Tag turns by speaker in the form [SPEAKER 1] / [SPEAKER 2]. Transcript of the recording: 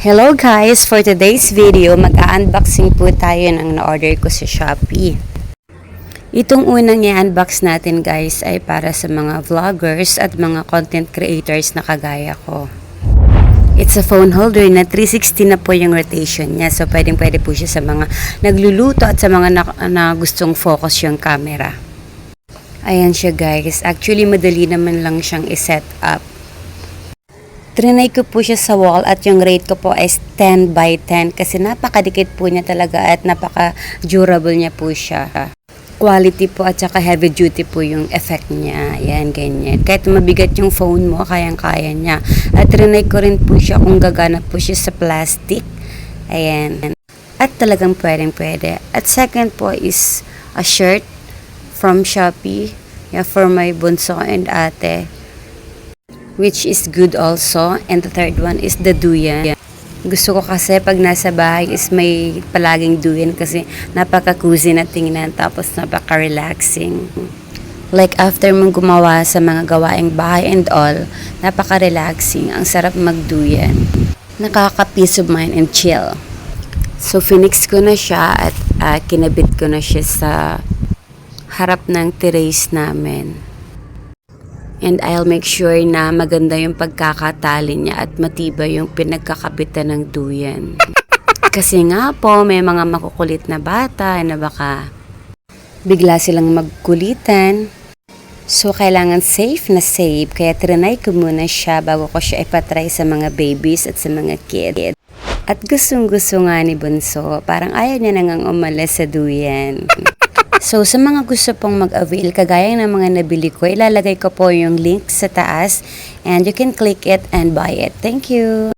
[SPEAKER 1] Hello guys! For today's video, mag-unboxing po tayo ng na-order ko sa Shopee. Itong unang i-unbox natin guys ay para sa mga vloggers at mga content creators na kagaya ko. It's a phone holder na 360 na po yung rotation niya. So pwede po siya sa mga nagluluto at sa mga na gustong focus yung camera. Ayan siya guys. Actually madali naman lang siyang i-set up. Trinay ko po siya sa wall at yung rate ko po is 10 by 10 kasi napakadikit po niya talaga at napaka-durable niya po siya. Quality po at saka heavy duty po yung effect niya. Ayan, ganyan. Kahit mabigat yung phone mo, kayang-kaya niya. At trinay ko rin po siya kung gagana po siya sa plastic. Ayan. At talagang pwede. At second po is a shirt from Shopee. Yeah, for my bunso and ate, which is good also. And the third one is the duyan. Gusto ko kasi pag nasa bahay is may palaging duyan kasi napaka-cozy na tingnan tapos napaka-relaxing. Like after mong gumawa sa mga gawaing bahay and all, napaka-relaxing. Ang sarap magduyan. Nakaka-peace of mind and chill. So finix ko na siya at kinabit ko na siya sa harap ng terrace namin. And I'll make sure na maganda yung pagkakatali niya at matibay yung pinagkakabitan ng duyan. Kasi nga po, may mga makukulit na bata na baka bigla silang magkulitan. So, kailangan safe na safe. Kaya trinay ko muna siya bago ko siya ipatry sa mga babies at sa mga kids. At gustong-gusto nga ni Bunso, parang ayaw niya nang umalis sa duyan. So, sa mga gusto pong mag-avail, kagaya ng mga nabili ko, ilalagay ko po yung link sa taas and you can click it and buy it. Thank you!